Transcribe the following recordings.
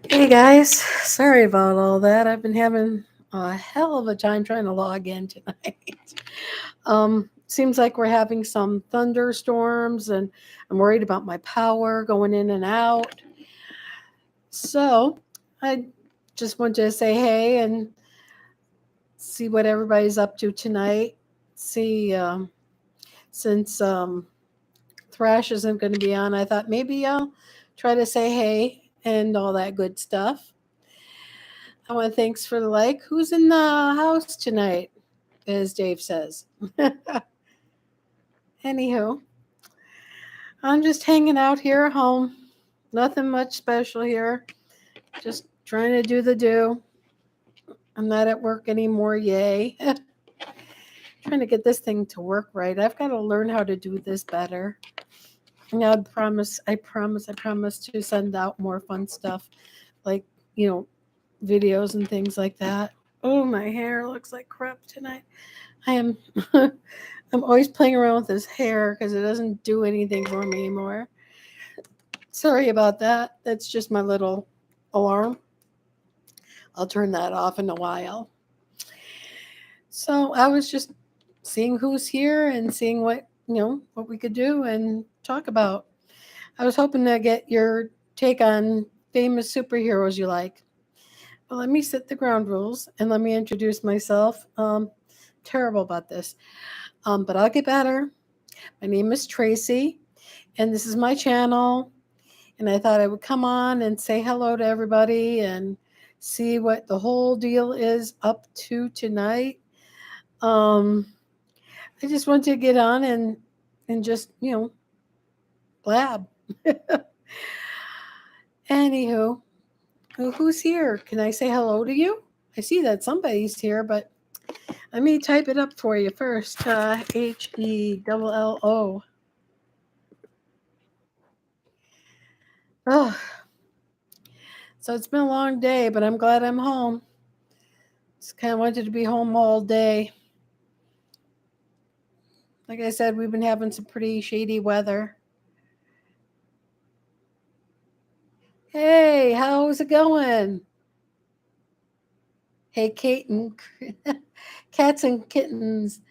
Hey guys, sorry about all that. I've been having a hell of a time trying to log in tonight. Seems like we're having some thunderstorms, and I'm worried about my power going in and out. So I just want to say hey and see what everybody's up to tonight. See, since Thrash isn't going to be on, I thought maybe I'll try to say hey and all that good stuff. I want to thanks for the like. Who's in the house tonight? As Dave says. Anywho, I'm just hanging out here at home. Nothing much special here. Just trying to do the do. I'm not at work anymore. Yay. Trying to get this thing to work right. I've got to learn how to do this better. Now, I promise to send out more fun stuff like, you know, videos and things like that. Oh, my hair looks like crap tonight. I am I'm always playing around with this hair because it doesn't do anything for me anymore. Sorry about that. That's just my little alarm. I'll turn that off in a while. So I was just seeing who's here and seeing what we could do and talk about. I was hoping to get your take on famous superheroes you like. Well, let me set the ground rules and let me introduce myself. Terrible about this, but I'll get better. My name is Tracy, and this is my channel. And I thought I would come on and say hello to everybody and see what the whole deal is up to tonight. Um, I just want to get on and just blab. Anywho, who's here? Can I say hello to you? I see that somebody's here, but let me type it up for you first. HELLO. Oh, so it's been a long day, but I'm glad I'm home. Just kind of wanted to be home all day. Like I said, we've been having some pretty shady weather. Hey, how's it going? Hey, Kate and cats and kittens.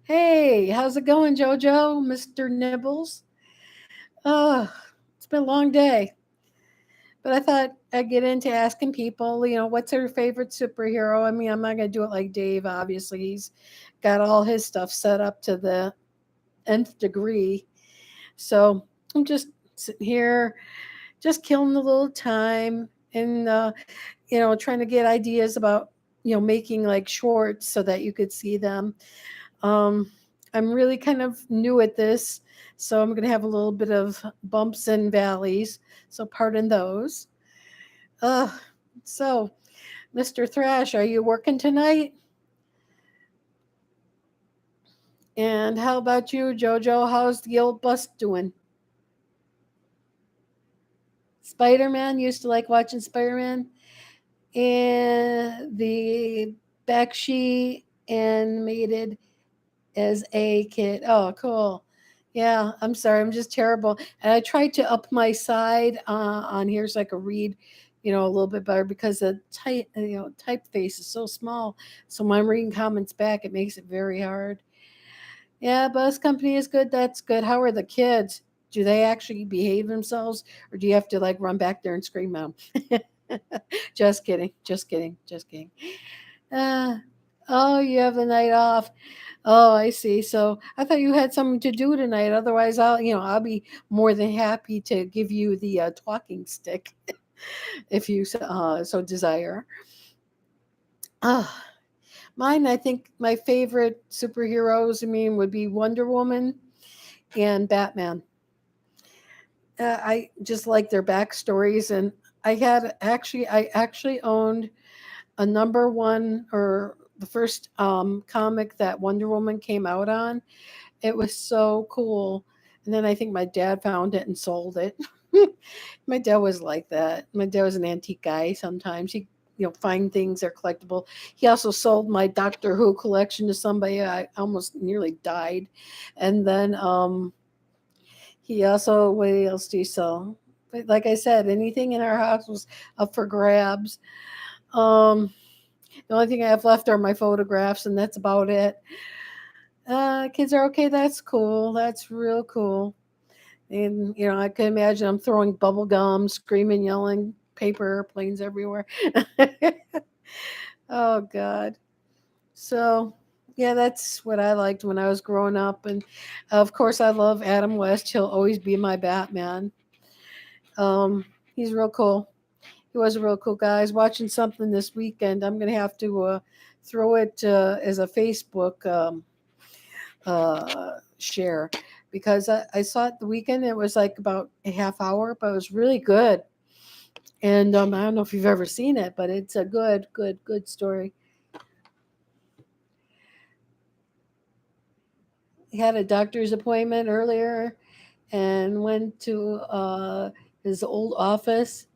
Hey, how's it going, Jojo, Mr. Nibbles? Oh, it's been a long day. But I thought I'd get into asking people, what's their favorite superhero? I mean, I'm not going to do it like Dave, obviously. He's got all his stuff set up to the nth degree. So I'm just sitting here, just killing a little time and, trying to get ideas about, making like shorts so that you could see them. Um, I'm really kind of new at this, so I'm going to have a little bit of bumps and valleys. So pardon those. Uh, so, Mr. Thrash, are you working tonight? And how about you, Jojo? How's the old bus doing? Spider Man, used to like watching Spider Man. And the Bakshi animated as a kid. Oh, cool. Yeah, I'm sorry. I'm just terrible. And I tried to up my side on here so I could read, a little bit better because the typeface is so small. So when I'm reading comments back, it makes it very hard. Yeah, bus company is good. That's good. How are the kids? Do they actually behave themselves, or do you have to like run back there and scream at them? Just kidding. Just kidding. Just kidding. Uh, oh, you have the night off. Oh, I see. So I thought you had something to do tonight. Otherwise, I'll be more than happy to give you the talking stick if you so desire. Uh, Mine, I think my favorite superheroes, I mean, would be Wonder Woman and Batman. I just like their backstories, and I actually owned a number one or the first comic that Wonder Woman came out on. It was so cool. And then I think my dad found it and sold it. My dad was like that. My dad was an antique guy sometimes. He find things that are collectible. He also sold my Doctor Who collection to somebody. I almost nearly died. And then he also, what else do you sell? But like I said, anything in our house was up for grabs. Um, the only thing I have left are my photographs, and that's about it. Kids are okay. That's cool. That's real cool. And I can imagine I'm throwing bubble gum, screaming, yelling, paper airplanes everywhere. Oh God. So yeah, that's what I liked when I was growing up, and of course I love Adam West. He'll always be my Batman. Um, he's real cool. He was a real cool guy. I was watching something this weekend. I'm gonna have to throw it as a Facebook share because I saw it the weekend. It was like about a half hour, but it was really good. And I don't know if you've ever seen it, but it's a good, good, good story. He had a doctor's appointment earlier and went to his old office.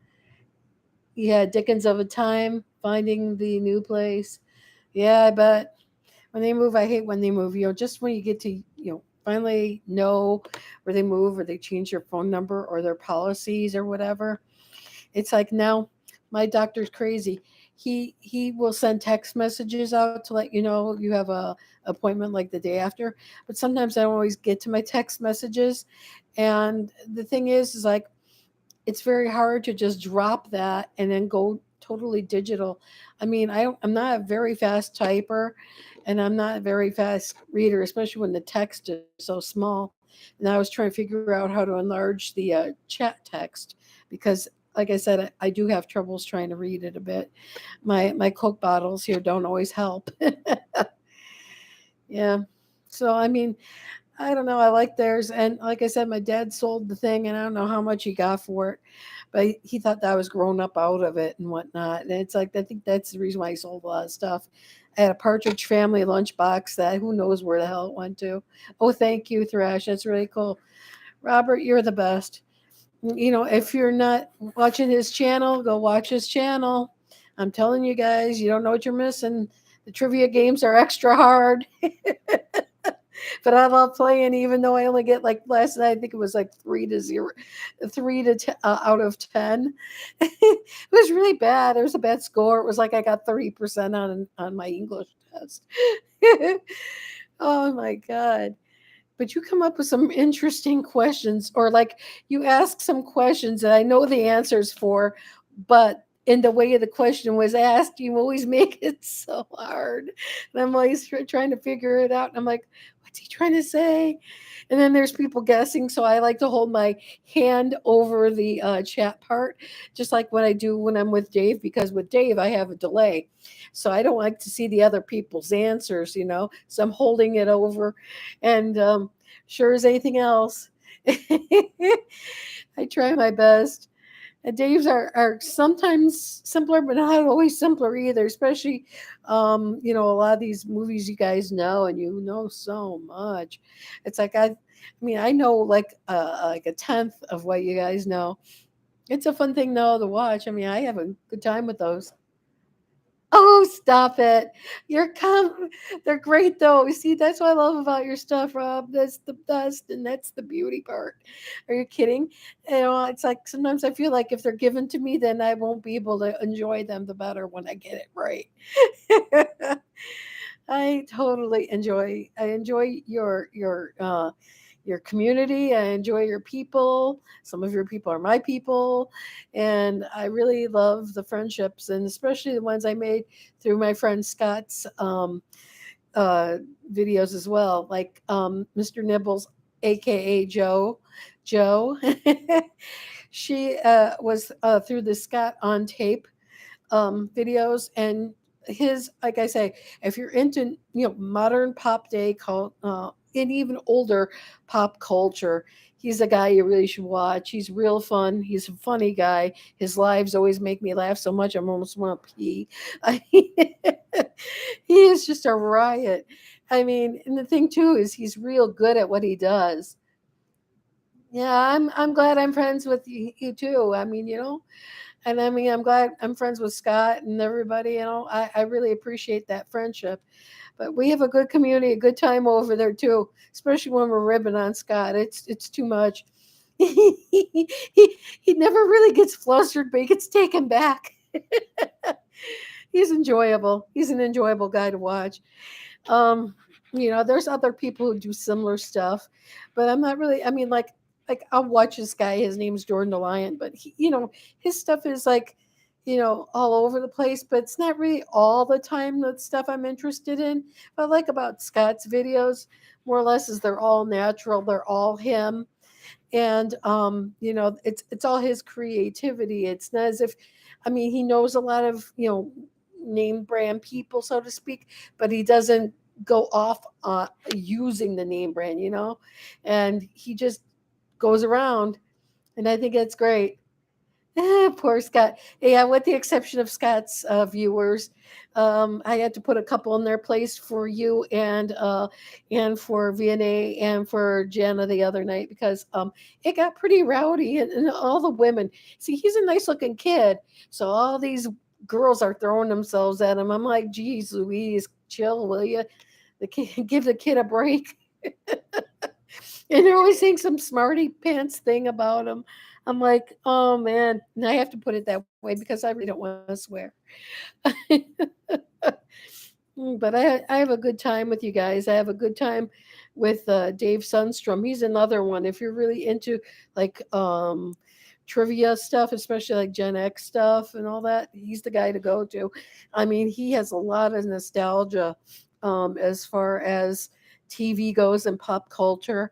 He had Dickens of a time finding the new place. Yeah, I bet. When they move, I hate when they move. Just when you get to finally know where they move or they change their phone number or their policies or whatever. It's like now my doctor's crazy. He will send text messages out to let you know you have a appointment like the day after, but sometimes I don't always get to my text messages. And the thing is like it's very hard to just drop that and then go totally digital. I mean, I'm not a very fast typer and I'm not a very fast reader, especially when the text is so small. And I was trying to figure out how to enlarge the chat text because, like I said, I do have troubles trying to read it a bit. My Coke bottles here don't always help. Yeah. So, I mean, I don't know. I like theirs. And like I said, my dad sold the thing and I don't know how much he got for it, but he thought that I was grown up out of it and whatnot. And it's like, I think that's the reason why he sold a lot of stuff. I had a Partridge Family lunchbox that who knows where the hell it went to. Oh, thank you, Thrash. That's really cool. Robert, you're the best. If you're not watching his channel, go watch his channel. I'm telling you guys, you don't know what you're missing. The trivia games are extra hard. But I love playing, even though I only get like last night. I think it was like 3-0, out of 10. It was really bad. It was a bad score. It was like I got 30% on my English test. Oh my god! But you come up with some interesting questions, or like you ask some questions that I know the answers for, but in the way the question was asked, you always make it so hard. And I'm always trying to figure it out. And I'm like, what's he trying to say? And then there's people guessing. So I like to hold my hand over the chat part, just like what I do when I'm with Dave, because with Dave, I have a delay. So I don't like to see the other people's answers. So I'm holding it over. And sure as anything else, I try my best. Dave's are sometimes simpler, but not always simpler either. Especially, a lot of these movies you guys know, and you know so much. It's like I mean, I know like a tenth of what you guys know. It's a fun thing though to watch. I mean, I have a good time with those. Oh, stop it. They're great though. See, that's what I love about your stuff, Rob. That's the best and that's the beauty part. Are you kidding? It's like sometimes I feel like if they're given to me, then I won't be able to enjoy them the better when I get it right. I enjoy your community. I enjoy your people. Some of your people are my people. And I really love the friendships and especially the ones I made through my friend Scott's uh, videos as well, like Mr. Nibbles, aka Joe. Joe. She was through the Scott on tape videos and his like I say, if you're into modern pop day cult and even older pop culture, he's a guy you really should watch. He's real fun. He's a funny guy. His lives always make me laugh so much I almost want to pee. He is just a riot. I mean, and the thing too is he's real good at what he does. Yeah, I'm glad I'm friends with you too. I mean, and I mean, I'm glad I'm friends with Scott and everybody. I really appreciate that friendship. But we have a good community, a good time over there too, especially when we're ribbing on Scott. It's too much. he never really gets flustered, but he gets taken back. He's enjoyable. He's an enjoyable guy to watch. Um, there's other people who do similar stuff, but I'm not really. I mean, like I'll watch this guy. His name's Jordan the Lion, but his stuff is like, all over the place. But it's not really all the time the stuff I'm interested in. But I like about Scott's videos, more or less, is they're all natural. They're all him, and it's all his creativity. It's not as if, I mean, he knows a lot of name brand people, so to speak, but he doesn't go off using the name brand, and he just goes around, and I think that's great. Poor Scott. Yeah, with the exception of Scott's viewers, I had to put a couple in their place for you and for VNA and for Jana the other night because it got pretty rowdy and all the women. See, he's a nice looking kid, so all these girls are throwing themselves at him. I'm like, geez, Louise, chill, will you? The kid, give the kid a break. And they're always saying some smarty pants thing about him. I'm like, oh man, and I have to put it that way because I really don't want to swear. But I have a good time with you guys. I have a good time with Dave Sundstrom. He's another one. If you're really into like trivia stuff, especially like Gen X stuff and all that, he's the guy to go to. I mean, he has a lot of nostalgia as far as TV goes and pop culture.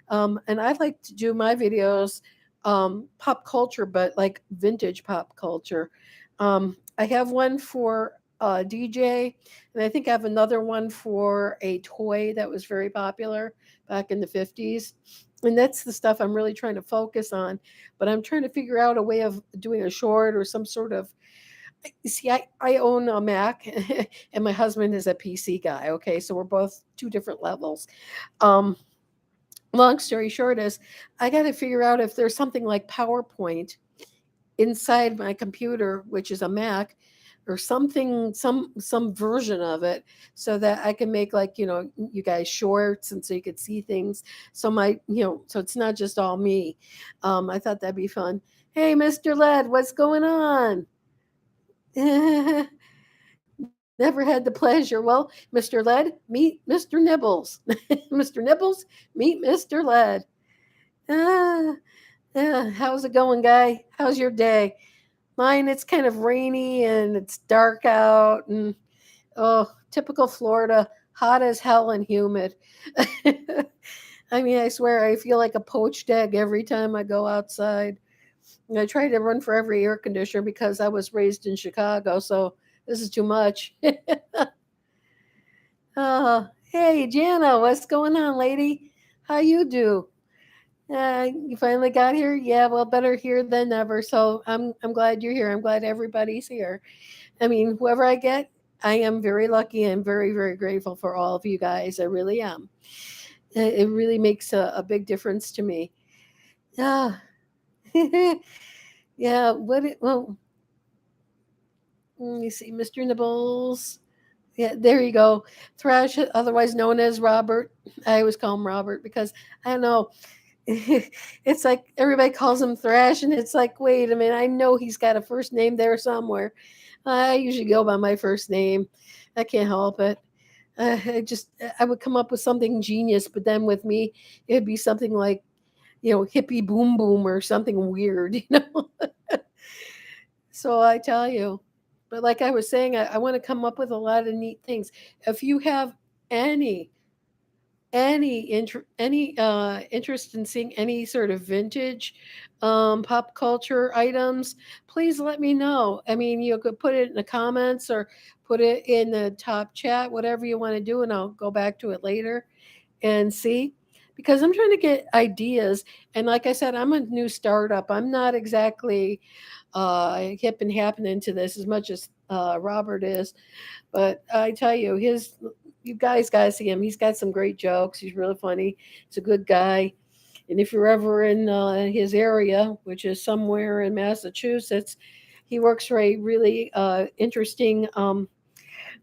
And I like to do my videos pop culture, but like vintage pop culture. I have one for DJ, and I think I have another one for a toy that was very popular back in the 50s. And that's the stuff I'm really trying to focus on. But I'm trying to figure out a way of doing a short or some sort of. See, I own a Mac, and my husband is a PC guy. Okay, so we're both two different levels. Um, Long story short is I got to figure out if there's something like PowerPoint inside my computer, which is a Mac, or something, some version of it, so that I can make like you guys shorts, and so you could see things. So so it's not just all me. I thought that'd be fun. Hey, Mr. Led, what's going on? Never had the pleasure. Well, Mr. Led, meet Mr. Nibbles. Mr. Nibbles, meet Mr. Led. Ah, yeah, how's it going, guy? How's your day? Mine, it's kind of rainy and it's dark out, and oh, typical Florida, hot as hell and humid. I mean, I swear I feel like a poached egg every time I go outside. And I try to run for every air conditioner because I was raised in Chicago, so this is too much. Hey, Jana, what's going on, lady? How you do? You finally got here? Yeah, well, better here than never. So I'm glad you're here. I'm glad everybody's here. I mean, whoever I get, I am very lucky and very, very grateful for all of you guys. I really am. It really makes a big difference to me. Yeah. Yeah. Well, let me see. Mr. Nibbles. Yeah, there you go. Thrash, otherwise known as Robert. I always call him Robert because I don't know. It's like everybody calls him Thrash, and it's like, wait a minute, I know he's got a first name there somewhere. I usually go by my first name. I can't help it. I would come up with something genius, but then with me, it'd be something like, hippie boom boom or something weird, So I tell you, but like I was saying, I want to come up with a lot of neat things. If you have any any interest in seeing any sort of vintage pop culture items, please let me know. I mean, you could put it in the comments or put it in the top chat, whatever you want to do, and I'll go back to it later and see, because I'm trying to get ideas. And like I said, I'm a new startup. I'm not exactly hip and happening to this as much as Robert is. But I tell you, you guys got to see him. He's got some great jokes. He's really funny. He's a good guy. And if you're ever in his area, which is somewhere in Massachusetts, he works for a really interesting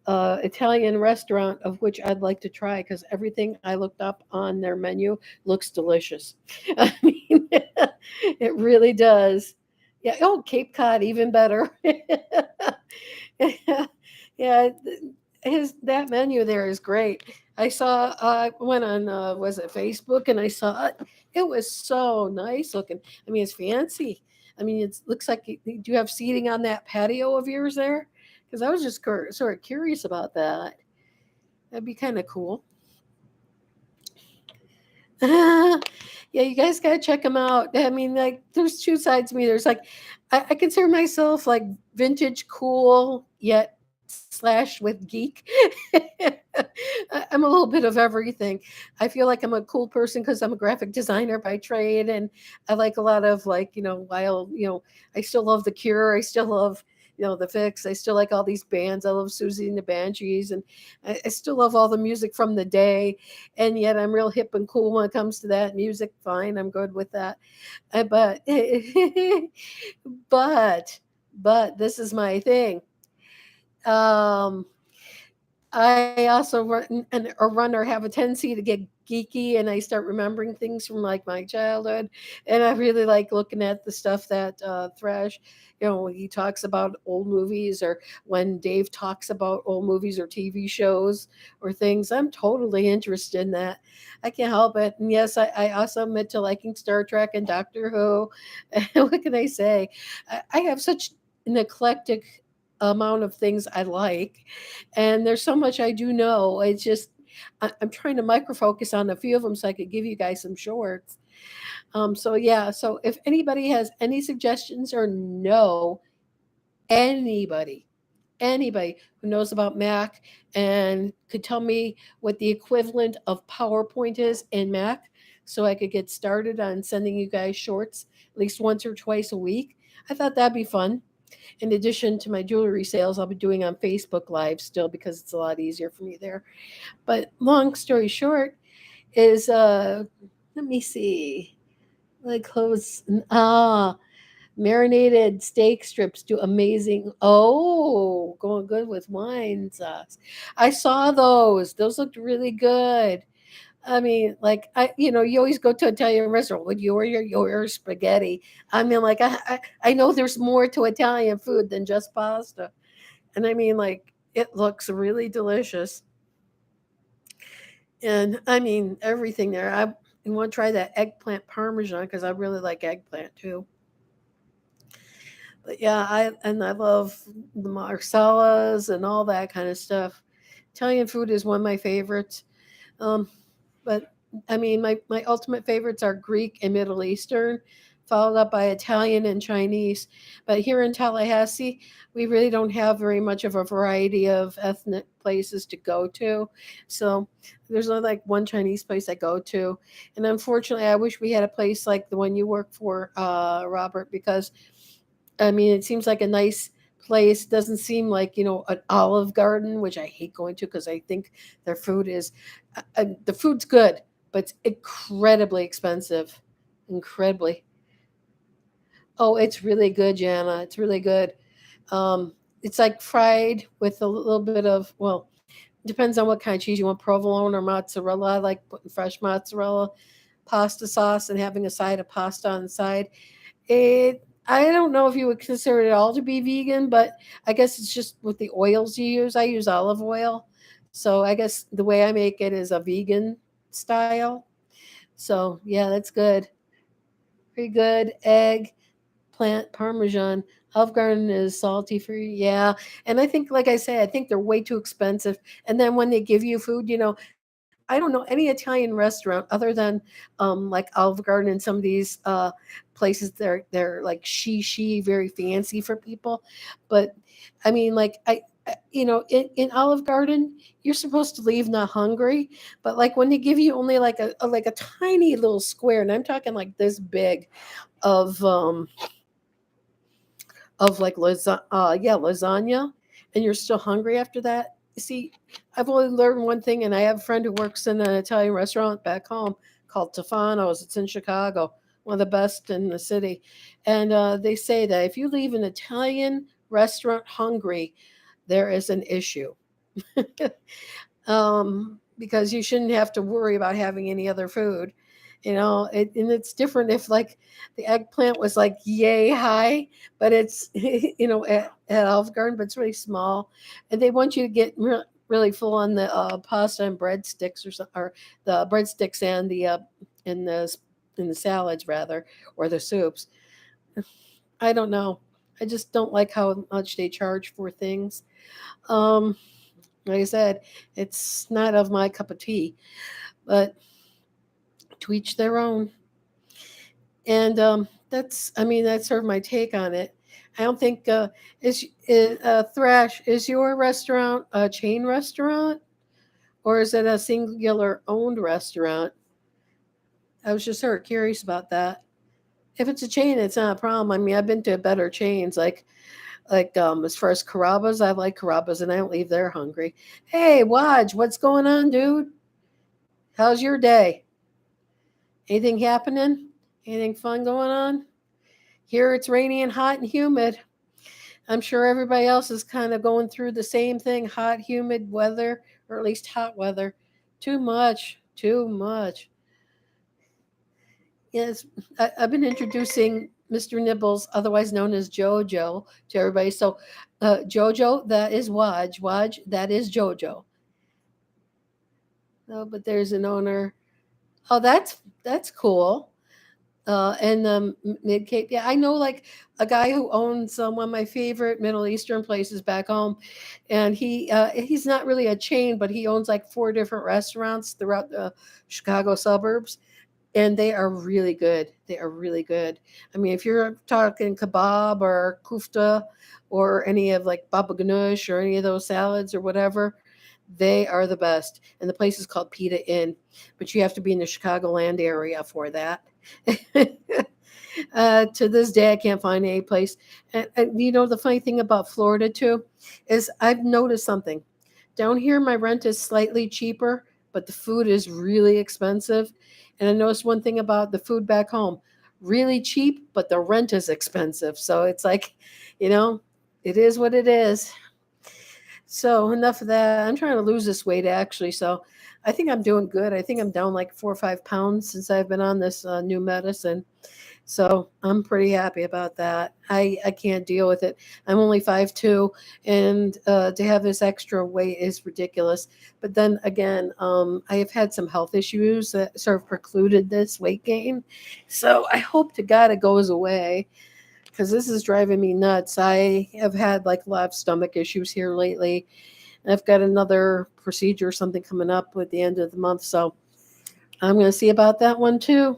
Italian restaurant, of which I'd like to try because everything I looked up on their menu looks delicious. I mean, It really does. Yeah. Oh, Cape Cod, even better. Yeah, his that menu there is great. I saw went on was it Facebook and I saw it. It was so nice looking. I mean, it's fancy. I mean, it looks like do you have seating on that patio of yours there? Because I was just sort of curious about that. That'd be kind of cool. Yeah, you guys gotta check them out. I mean, like, there's two sides to me. There's like, I consider myself like vintage cool, yet slash with geek. I'm a little bit of everything. I feel like I'm a cool person because I'm a graphic designer by trade, and I like a lot of like, while I still love The Cure. I still love The Fix. I still like all these bands. I love Susie and the Banshees, and I still love all the music from the day, and yet I'm real hip and cool when it comes to that music. Fine, I'm good with that. But but this is my thing. Um, I also a runner have a tendency to get geeky, and I start remembering things from like my childhood, and I really like looking at the stuff that Thresh, when he talks about old movies, or when Dave talks about old movies or TV shows or things. I'm totally interested in that. I can't help it. And yes, I also admit to liking Star Trek and Doctor Who. What can I say? I have such an eclectic amount of things I like, and there's so much I do know. It's just I'm trying to micro focus on a few of them so I could give you guys some shorts. So yeah, so if anybody has any suggestions or know anybody, anybody who knows about Mac and could tell me what the equivalent of PowerPoint is in Mac, so I could get started on sending you guys shorts at least once or twice a week, I thought that'd be fun. In addition to my jewelry sales, I'll be doing on Facebook Live still because it's a lot easier for me there. But long story short is let me see. Like clothes marinated steak strips do amazing. Oh, going good with wine sauce. I saw those. Those looked really good. I mean, like you always go to an Italian restaurant with your spaghetti. I mean, like I know there's more to Italian food than just pasta, and I mean, like it looks really delicious, and I mean everything there. I want to try that eggplant parmesan because I really like eggplant too. But yeah, I love the marcellas and all that kind of stuff. Italian food is one of my favorites. Um, but I mean, my ultimate favorites are Greek and Middle Eastern, followed up by Italian and Chinese. But here in Tallahassee, we really don't have very much of a variety of ethnic places to go to. So there's only like one Chinese place I go to. And unfortunately, I wish we had a place like the one you work for, Robert, because I mean, it seems like a nice place. Doesn't seem like, an Olive Garden, which I hate going to because I think their food is, the food's good, but it's incredibly expensive. Incredibly. Oh, it's really good, Jana. It's really good. It's like fried with a little bit of, well, depends on what kind of cheese you want, provolone or mozzarella. I like putting fresh mozzarella, pasta sauce, and having a side of pasta on the side. I don't know if you would consider it all to be vegan, but I guess it's just with the oils you use. I use olive oil. So I guess the way I make it is a vegan style. So yeah, that's good. Pretty good. Egg, plant, parmesan. Olive Garden is salty free. Yeah. And I think, like I say, I think they're way too expensive. And then when they give you food, I don't know any Italian restaurant other than like Olive Garden and some of these places. They're like she very fancy for people, but I mean, like in Olive Garden, you're supposed to leave not hungry, but like when they give you only like a tiny little square, and I'm talking like this big of like yeah, lasagna, and you're still hungry after that. See, I've only learned one thing, and I have a friend who works in an Italian restaurant back home called Tefano's. It's in Chicago, one of the best in the city. And they say that if you leave an Italian restaurant hungry, there is an issue. Because you shouldn't have to worry about having any other food. And it's different if like the eggplant was like yay high, but it's at Olive Garden, but it's really small, and they want you to get really full on the pasta and breadsticks or the breadsticks and in the in the salads rather, or the soups. I don't know. I just don't like how much they charge for things. Um, like I said, it's not of my cup of tea, but to each their own. And I mean, that's sort of my take on it. I don't think Thrash, is your restaurant a chain restaurant, or is it a singular owned restaurant? I was just sort of curious about that. If it's a chain, it's not a problem. I mean, I've been to better chains, like as far as Carrabba's, I like Carrabba's, and I don't leave there hungry. Hey, Waj, what's going on, dude? How's your day? Anything happening? Anything fun going on? Here it's rainy and hot and humid. I'm sure everybody else is kind of going through the same thing, hot, humid weather, or at least hot weather. Too much, too much. Yes, I've been introducing Mr. Nibbles, otherwise known as JoJo, to everybody. So, JoJo, that is Waj. Waj, that is JoJo. No, but there's an owner. Oh, that's cool. And Mid Cape. Yeah, I know like a guy who owns one of my favorite Middle Eastern places back home, and he's not really a chain, but he owns like four different restaurants throughout the Chicago suburbs, and they are really good. They are really good. I mean, if you're talking kebab or kufta or any of like baba ganoush or any of those salads or whatever, they are the best. And the place is called Pita Inn, but you have to be in the Chicagoland area for that. To this day, I can't find any place. And the funny thing about Florida too is I've noticed something. Down here, my rent is slightly cheaper, but the food is really expensive. And I noticed one thing about the food back home, really cheap, but the rent is expensive. So it's like, you know, it is what it is. So enough of that. I'm trying to lose this weight actually. So I think I'm doing good. I think I'm down like 4 or 5 pounds since I've been on this new medicine. So I'm pretty happy about that. I can't deal with it. I'm only 5'2", and to have this extra weight is ridiculous. But then again, I have had some health issues that sort of precluded this weight gain. So I hope to God it goes away because this is driving me nuts. I have had like a lot of stomach issues here lately. And I've got another procedure or something coming up at the end of the month. So I'm going to see about that one too,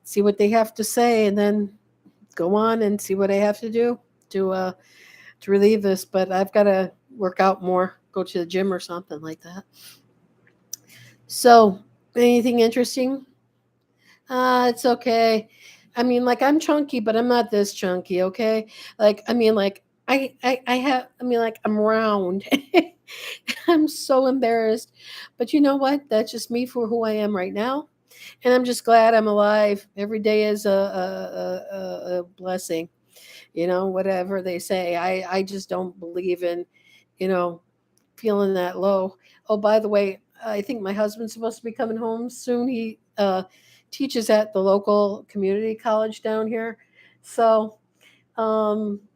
see what they have to say, and then go on and see what I have to do to relieve this. But I've got to work out more, go to the gym or something like that. So, anything interesting? It's okay. I mean, like I'm chunky, but I'm not this chunky. Okay, like I mean, like I have. I mean, like I'm round. I'm so embarrassed, but you know what? That's just me for who I am right now. And I'm just glad I'm alive. Every day is a blessing, whatever they say. I just don't believe in, you know, feeling that low. Oh, by the way, I think my husband's supposed to be coming home soon. He teaches at the local community college down here. So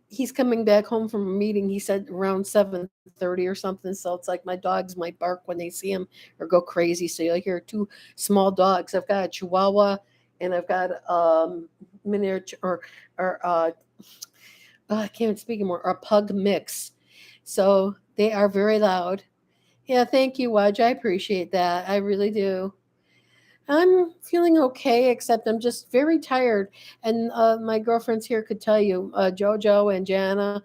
he's coming back home from a meeting. He said around 7:30 or something. So it's like my dogs might bark when they see him or go crazy. So you'll hear two small dogs. I've got a Chihuahua and I've got miniature or I can't speak anymore. A pug mix. So they are very loud. Yeah, thank you, Waj. I appreciate that. I really do. I'm feeling okay, except I'm just very tired. And my girlfriends here could tell you, JoJo and Jana,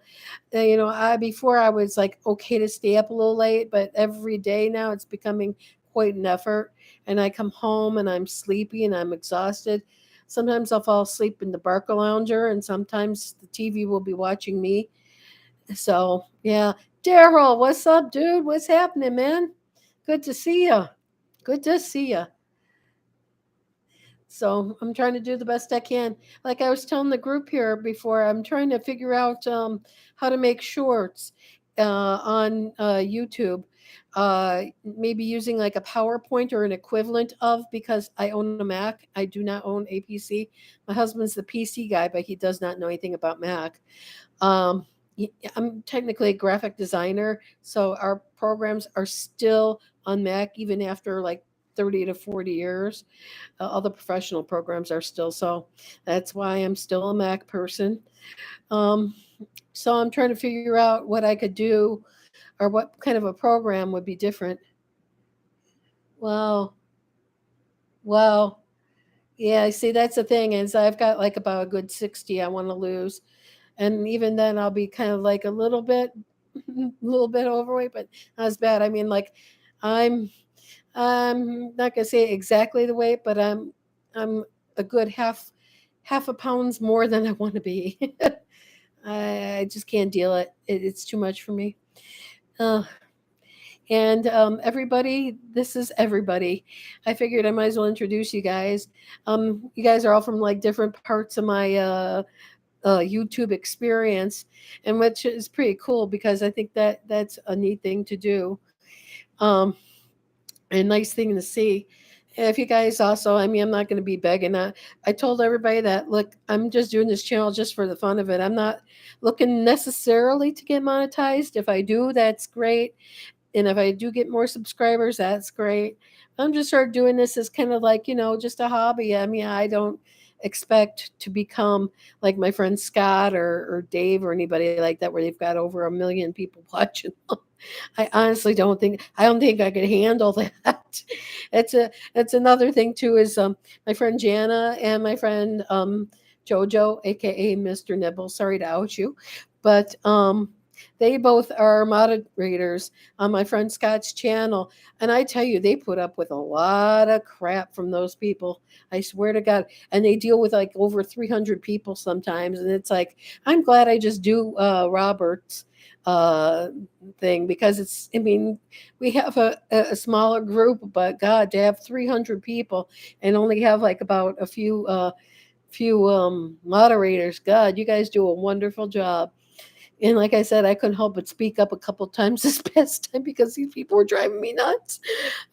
I before I was like okay to stay up a little late, but every day now it's becoming quite an effort. And I come home and I'm sleepy and I'm exhausted. Sometimes I'll fall asleep in the Barca Lounger, and sometimes the TV will be watching me. So yeah, Daryl, what's up, dude? What's happening, man? Good to see you. Good to see you. So I'm trying to do the best I can. Like I was telling the group here before, I'm trying to figure out how to make shorts on YouTube. maybe using like a PowerPoint or an equivalent of, because I own a Mac. I do not own a PC. My husband's the PC guy, but he does not know anything about Mac. Um, I'm technically a graphic designer, so our programs are still on Mac even after like 30 to 40 years. All the professional programs are still, so that's why I'm still a Mac person. Um, so I'm trying to figure out what I could do or what kind of a program would be different. Wow. Wow. Yeah, see, that's the thing is I've got like about a good 60 I want to lose. And even then I'll be kind of like a little bit a little bit overweight, but not as bad. I mean, like I'm I'm not gonna say exactly the weight, but I'm a good half a pounds more than I want to be. I just can't deal it. It's too much for me. Uh, and everybody, this is everybody. I figured I might as well introduce you guys. You guys are all from like different parts of my YouTube experience, and which is pretty cool because I think that that's a neat thing to do. Um, a nice thing to see. If you guys also, I mean, I'm not going to be begging. I told everybody that, look, I'm just doing this channel just for the fun of it. I'm not looking necessarily to get monetized. If I do, that's great. And if I do get more subscribers, that's great. I'm just sort of doing this as kind of like, just a hobby. I mean, I don't expect to become like my friend Scott or Dave or anybody like that, where they've got over 1 million people watching. I honestly don't think I could handle that. It's another thing too is my friend Jana and my friend Jojo, aka Mr. Nibble. Sorry to out you, but they both are moderators on my friend Scott's channel, and I tell you, they put up with a lot of crap from those people. I swear to God, and they deal with like over 300 people sometimes, and it's like I'm glad I just do Robert's uh thing, because it's, I mean, we have a smaller group, but God, to have 300 people and only have like about a few moderators, God, you guys do a wonderful job. And like I said, I couldn't help but speak up a couple times this past time because these people were driving me nuts.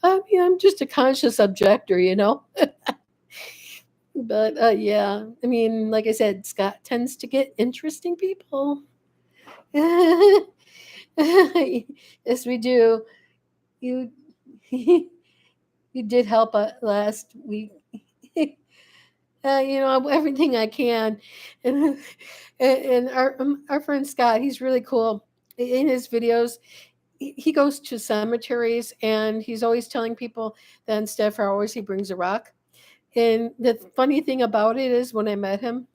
I mean, I'm just a conscious objector. But yeah, I mean, like I said, Scott tends to get interesting people. Yes, we do. You you did help last week. Everything I can, and and our friend Scott, he's really cool. In his videos, he goes to cemeteries and he's always telling people that instead of flowers, he brings a rock. And the funny thing about it is, when I met him,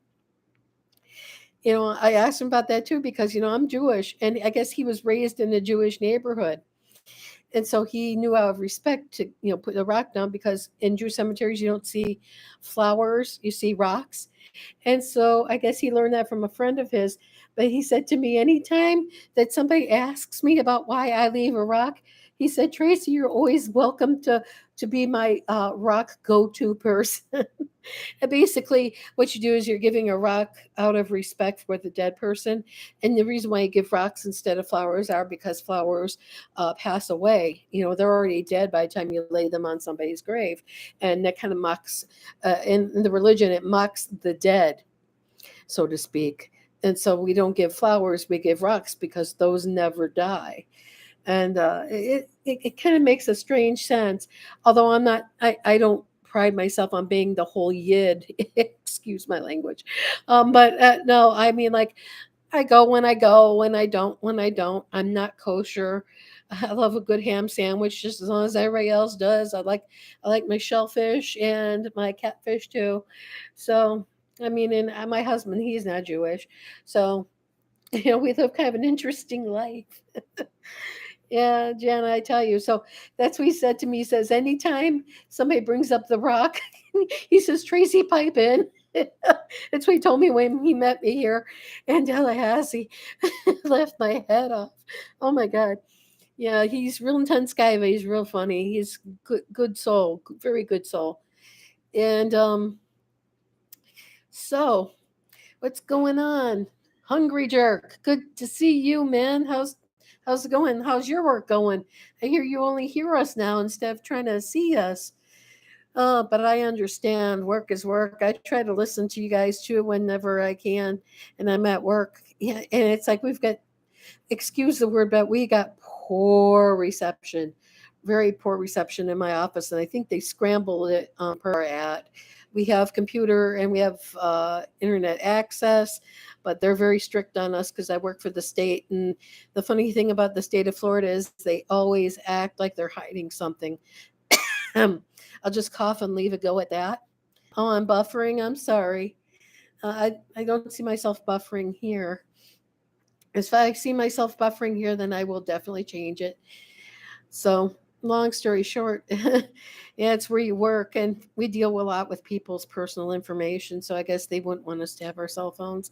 I asked him about that too because I'm Jewish, and I guess he was raised in a Jewish neighborhood. And so he knew out of respect to put a rock down, because in Jewish cemeteries you don't see flowers, you see rocks. And so I guess he learned that from a friend of his. But he said to me, anytime that somebody asks me about why I leave a rock, he said, Tracy, you're always welcome to be my rock go-to person. And basically, what you do is you're giving a rock out of respect for the dead person. And the reason why you give rocks instead of flowers are because flowers pass away. They're already dead by the time you lay them on somebody's grave. And that kind of mocks, in the religion, it mocks the dead, so to speak. And so we don't give flowers, we give rocks, because those never die. And it kind of makes a strange sense. Although I don't pride myself on being the whole yid. Excuse my language. But no, I mean, like, I go when I go, when I don't, when I don't. I'm not kosher. I love a good ham sandwich just as long as everybody else does. I like my shellfish and my catfish too. So I mean, and my husband, he's not Jewish, so we live kind of an interesting life. Yeah, Jana, I tell you. So that's what he said to me. He says, anytime somebody brings up the rock, he says, Tracy, pipe in. That's what he told me when he met me here in Tallahassee. Laughed my head off. Oh my God. Yeah, he's real intense guy, but he's real funny. He's good soul, very good soul. And so what's going on? Hungry Jerk. Good to see you, man. How's it going? How's your work going? I hear you only hear us now instead of trying to see us. But I understand work is work. I try to listen to you guys too whenever I can, and I'm at work. Yeah, and it's like we've got, excuse the word, but we got poor reception, very poor reception in my office, and I think they scrambled it per at. We have computer and we have internet access, but they're very strict on us because I work for the state. And the funny thing about the state of Florida is they always act like they're hiding something. I'll just cough and leave it go at that. Oh, I'm buffering. I'm sorry. I don't see myself buffering here. If I see myself buffering here, then I will definitely change it. So, long story short, yeah, it's where you work, and we deal a lot with people's personal information. So, I guess they wouldn't want us to have our cell phones.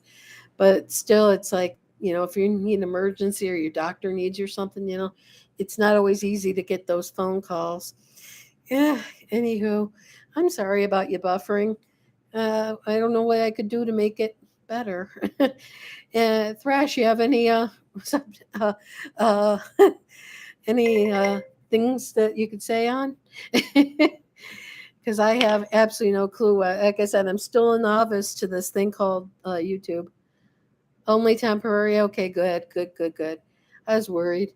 But still, it's like, if you need an emergency or your doctor needs you or something, it's not always easy to get those phone calls. Yeah, anywho, I'm sorry about you buffering. I don't know what I could do to make it better. Thrash, you have any uh, uh, any things that you could say on? Because I have absolutely no clue. Like I said, I'm still a novice to this thing called YouTube. Only temporary. Okay, good, good, good, good. I was worried.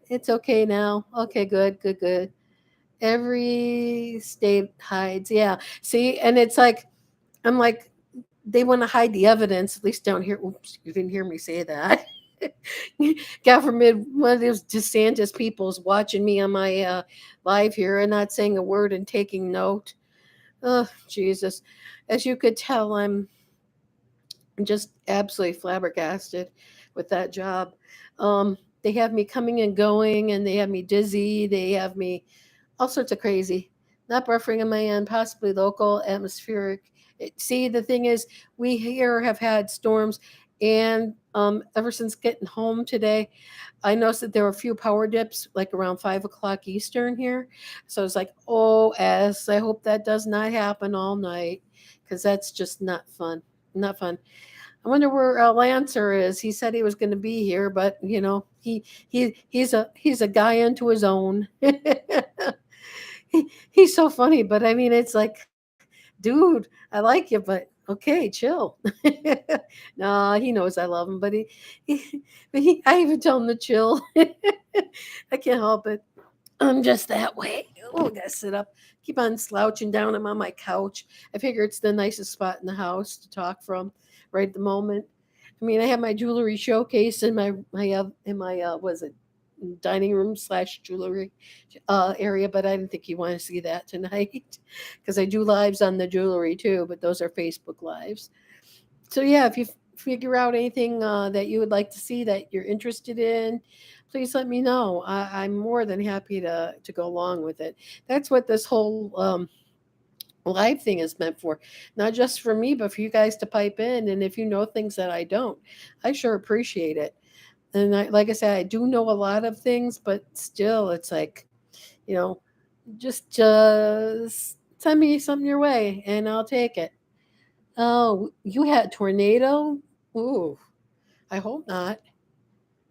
It's okay now. Okay, good, good, good. Every state hides. Yeah. See, and it's like I'm like they want to hide the evidence. At least down here. Oops, you didn't hear me say that. God forbid one of those DeSantis people's watching me on my live here and not saying a word and taking note. Oh, Jesus. As you could tell, I'm just absolutely flabbergasted with that job. They have me coming and going, and they have me dizzy. They have me all sorts of crazy. Not buffering on my end, possibly local atmospheric. See, the thing is, we here have had storms, and ever since getting home today, I noticed that there were a few power dips, like around 5 o'clock Eastern here. So I was like, oh, I hope that does not happen all night, because that's just not fun. Not fun. I wonder where Lancer is. He said he was going to be here, but he's a guy unto his own. He's so funny, but I mean, it's like, dude, I like you, but okay, chill. Nah, he knows I love him, but I even tell him to chill. I can't help it. I'm just that way. Oh, I gotta sit up. Keep on slouching down. I'm on my couch. I figure it's the nicest spot in the house to talk from right at the moment. I mean, I have my jewelry showcase in my was it dining room slash jewelry area, but I didn't think you want to see that tonight because I do lives on the jewelry too, but those are Facebook lives. So yeah, if you figure out anything that you would like to see that you're interested in, please let me know. I'm more than happy to go along with it. That's what this whole live thing is meant for, not just for me, but for you guys to pipe in. And if you know things that I don't, I sure appreciate it. And like I said, I do know a lot of things, but still, it's like, you know, just send me something your way, and I'll take it. Oh, you had tornado? Ooh, I hope not.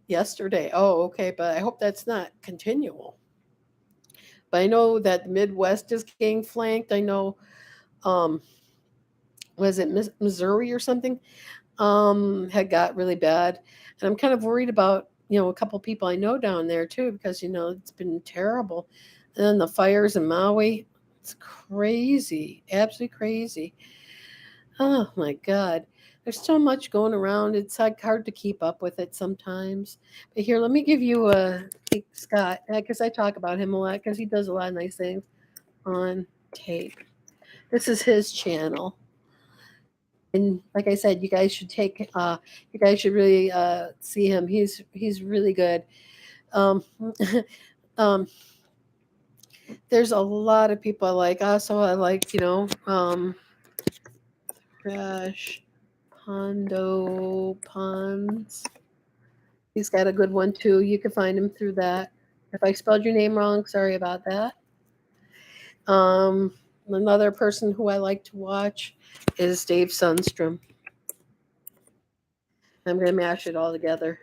Yesterday. Oh, okay, but I hope that's not continual. But I know that the Midwest is getting flanked. I know, um, was it Missouri or something? Had got really bad, and I'm kind of worried about a couple people I know down there too because it's been terrible. And then the fires in Maui, it's crazy, absolutely crazy. Oh my God. There's so much going around. It's like hard to keep up with it sometimes. But here, let me give you a Scott, because I talk about him a lot because he does a lot of nice things on tape. This is his channel. And like I said, you guys should really see him. He's really good. Um, um, there's a lot of people I like. Also, I like, gosh, Pondo Pons. He's got a good one too. You can find him through that. If I spelled your name wrong, sorry about that. Um, Another person who I like to watch is Dave Sundstrom. I'm going to mash it all together.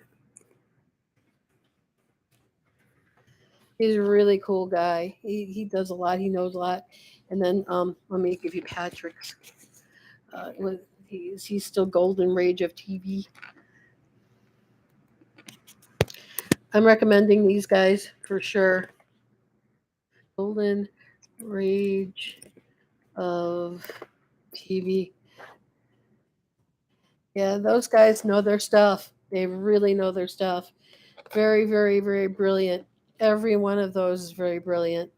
He's a really cool guy. He does a lot. He knows a lot. And then let me give you Patrick's. He's still golden rage of TV. I'm recommending these guys for sure. Golden rage of TV. Yeah, those guys know their stuff. They really know their stuff. Very, very, very brilliant. Every one of those is very brilliant.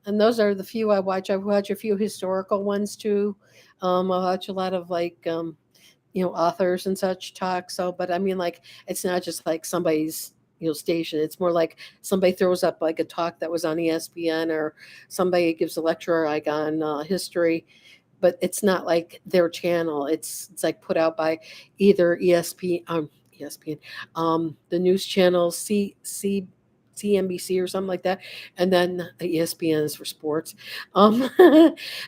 And those are the few I watch. I watch a few historical ones too. I watch a lot of authors and such talk. So, but I mean, like, it's not just like somebody's station. It's more like somebody throws up like a talk that was on ESPN, or somebody gives a lecture like on history, but it's not like their channel. It's like put out by either ESPN, the news channel CNBC or something like that, and then ESPN is for sports. Um,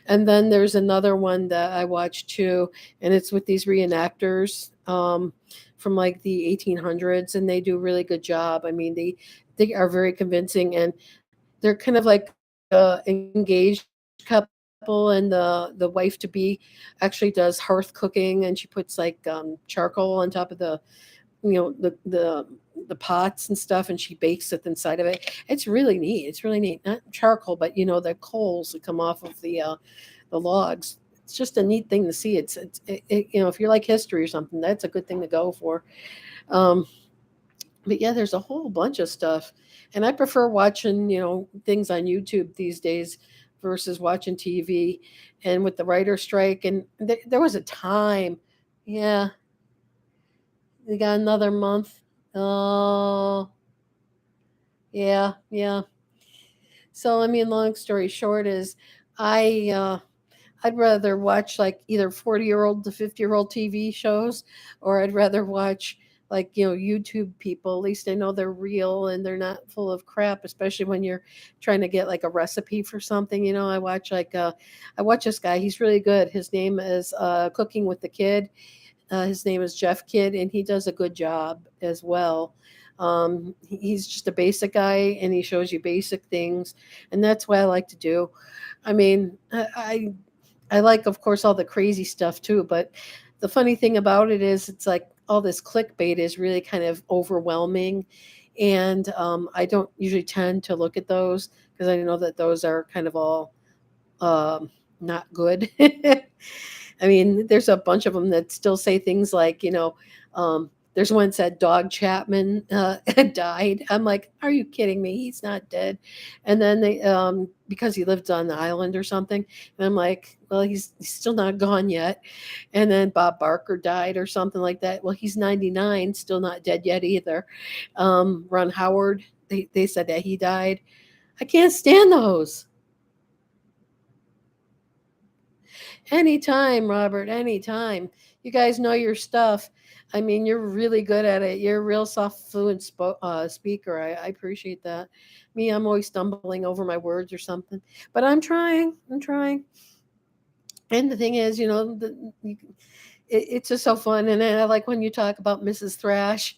and then there's another one that I watch too, and it's with these reenactors from like the 1800s, and they do a really good job. I mean, they are very convincing, and they're kind of like engaged couple, and the wife to be actually does hearth cooking, and she puts like charcoal on top of the you know the pots and stuff, and she bakes it inside of it. It's really neat. It's really neat. Not charcoal, but the coals that come off of the logs. It's just a neat thing to see. If you like history or something, that's a good thing to go for. um but yeah, there's a whole bunch of stuff, and I prefer watching things on YouTube these days versus watching TV. And with the writer strike, and there was a time, yeah, we got another month. Oh, yeah, yeah. So I mean, long story short is, I I'd rather watch like either 40-year-old to 50-year-old TV shows, or I'd rather watch like YouTube people. At least I know they're real and they're not full of crap. Especially when you're trying to get like a recipe for something. I watch this guy. He's really good. His name is Cooking with the Kid. His name is Jeff Kidd, and he does a good job as well. He's just a basic guy, and he shows you basic things, and that's what I like to do. I mean, I like, of course, all the crazy stuff too, but the funny thing about it is, it's like all this clickbait is really kind of overwhelming, and I don't usually tend to look at those because I know that those are kind of all um, not good. I mean, there's a bunch of them that still say things like, there's one that said Dog Chapman died. I'm like, are you kidding me? He's not dead. And then because he lived on the island or something. And I'm like, well, he's still not gone yet. And then Bob Barker died or something like that. Well, he's 99, still not dead yet either. Ron Howard, they said that he died. I can't stand those. Anytime, Robert, anytime. You guys know your stuff. I mean, you're really good at it. You're a real soft, fluent speaker. I appreciate that. Me, I'm always stumbling over my words or something, but I'm trying. I'm trying. And the thing is, it's just so fun. And I like when you talk about Mrs. Thrash.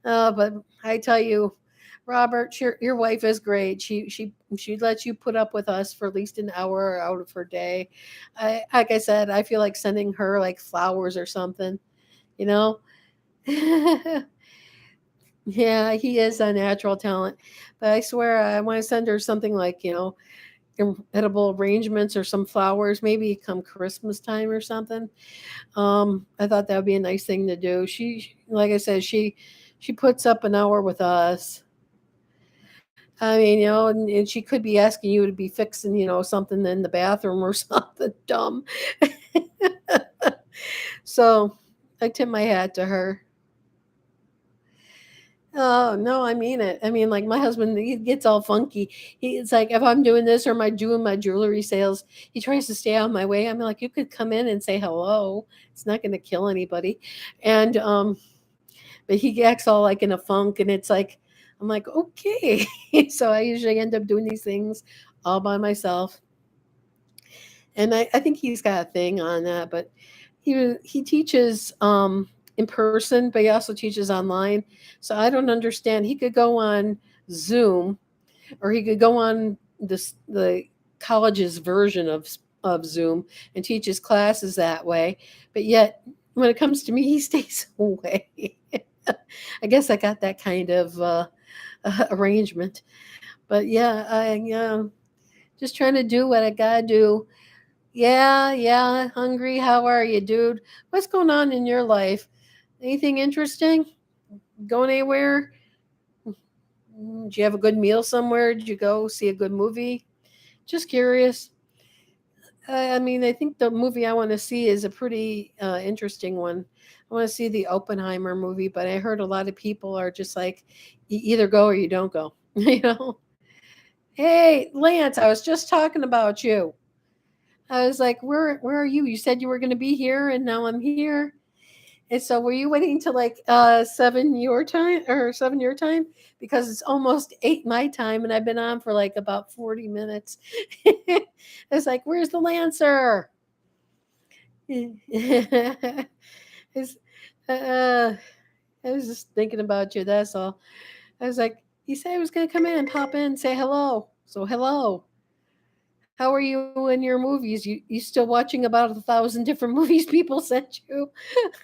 But I tell you, Robert, your wife is great. She lets you put up with us for at least an hour out of her day. Like I said, I feel like sending her like flowers or something. You know. Yeah, he is a natural talent. But I swear, I want to send her something like edible arrangements or some flowers, maybe come Christmas time or something. I thought that would be a nice thing to do. Like I said, she puts up an hour with us. I mean, and she could be asking you to be fixing, something in the bathroom or something dumb. So I tip my hat to her. Oh no, I mean it. I mean, like my husband, he gets all funky. It's like if I'm doing this or am I doing my jewelry sales, he tries to stay out of my way. I'm like, you could come in and say hello. It's not going to kill anybody. And but he acts all like in a funk, and it's like I'm like, okay. So I usually end up doing these things all by myself, and I think he's got a thing on that. But he teaches in person, but he also teaches online. So I don't understand. He could go on Zoom, or he could go on the college's version of Zoom and teach his classes that way. But yet, when it comes to me, he stays away. I guess I got that kind of arrangement. But yeah, just trying to do what I gotta do. Yeah, yeah, hungry. How are you, dude? What's going on in your life? Anything interesting? Going anywhere? Did you have a good meal somewhere? Did you go see a good movie? Just curious. I mean, I think the movie I want to see is a pretty interesting one. I want to see the Oppenheimer movie, but I heard a lot of people are just like, you either go or you don't go. You know? Hey, Lance, I was just talking about you. I was like, where are you? You said you were going to be here, and now I'm here. And so, were you waiting till like 7 your time or 7 your time? Because it's almost 8 my time, and I've been on for like about 40 minutes. It's like, where's the Lancer? It's, uh, I was just thinking about you. That's all. I was like, he said he was going to come in, pop in, say hello. So hello. How are you in your movies? You still watching about 1,000 different movies people sent you?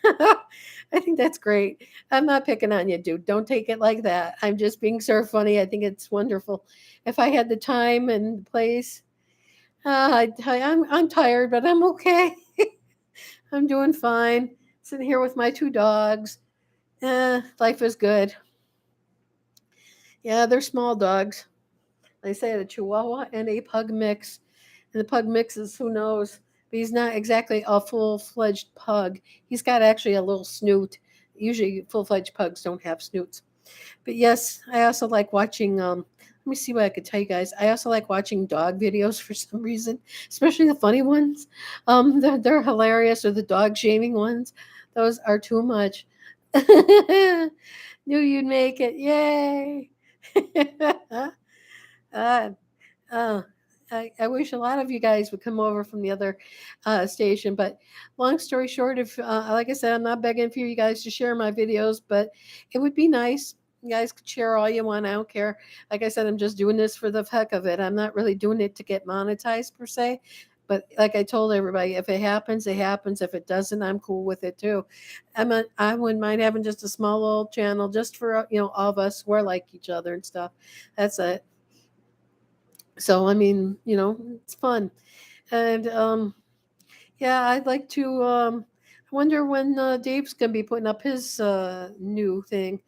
I think that's great. I'm not picking on you, dude. Don't take it like that. I'm just being so funny. I think it's wonderful. If I had the time and the place, I'm tired, but I'm okay. I'm doing fine. Sitting here with my two dogs. Life is good. Yeah, they're small dogs. They say a Chihuahua and a Pug mix. And the Pug mix is who knows, but he's not exactly a full-fledged pug. He's got actually a little snoot. Usually, full-fledged pugs don't have snoots. But yes, I also like watching. Let me see what I could tell you guys. I also like watching dog videos for some reason, especially the funny ones. They're hilarious, or the dog shaming ones. Those are too much. Knew you'd make it! Yay! uh, uh, I wish a lot of you guys would come over from the other station. But long story short, if like I said, I'm not begging for you guys to share my videos, but it would be nice. You guys could share all you want. I don't care. Like I said, I'm just doing this for the heck of it. I'm not really doing it to get monetized per se. But like I told everybody, if it happens, it happens. If it doesn't, I'm cool with it too. I wouldn't mind having just a small little channel just for all of us who are like each other and stuff. That's it. So I mean, it's fun. And yeah, I'd like to I wonder when Dave's gonna be putting up his new thing.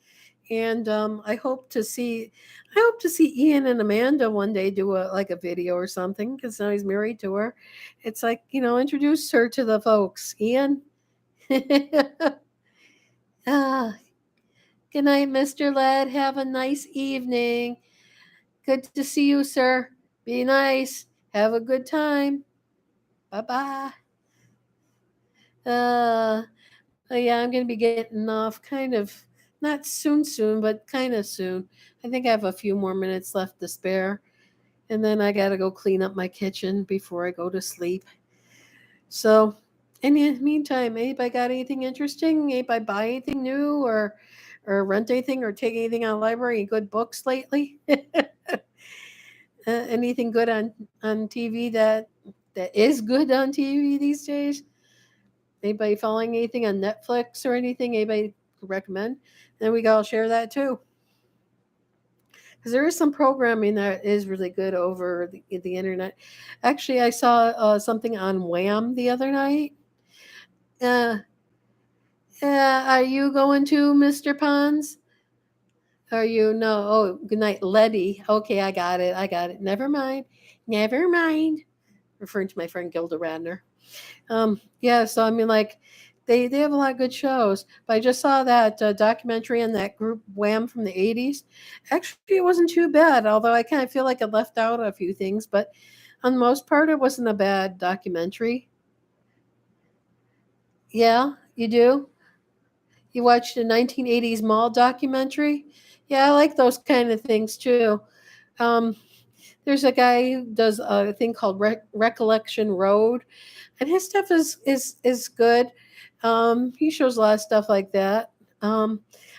And I hope to see Ian and Amanda one day do a video or something, because now he's married to her. It's like, introduce her to the folks. Ian. Ah, good night, Mr. Led. Have a nice evening. Good to see you, sir. Be nice. Have a good time. Bye bye. Yeah, I'm going to be getting off kind of, not soon, but kind of soon. I think I have a few more minutes left to spare. And then I got to go clean up my kitchen before I go to sleep. So, in the meantime, anybody got anything interesting? Anybody buy anything new, or rent anything, or take anything out of the library? Any good books lately? Anything good on TV that is good on TV these days? Anybody following anything on Netflix or anything? Anybody recommend? Then we all share that too. Because there is some programming that is really good over the internet. Actually, I saw something on Wham the other night. Uh, are you going to Mr. Pons? Are you no? Oh, good night, Letty. Okay, I got it. I got it. Never mind. Never mind. Referring to my friend Gilda Radner. Yeah, so I mean, like, they have a lot of good shows. But I just saw that documentary on that group Wham from the '80s. Actually, it wasn't too bad, although I kind of feel like it left out a few things. But on the most part, it wasn't a bad documentary. Yeah, you do? You watched a 1980s mall documentary? Yeah, I like those kind of things too. Um, there's a guy who does a thing called Recollection Road, and his stuff is good. He shows a lot of stuff like that. I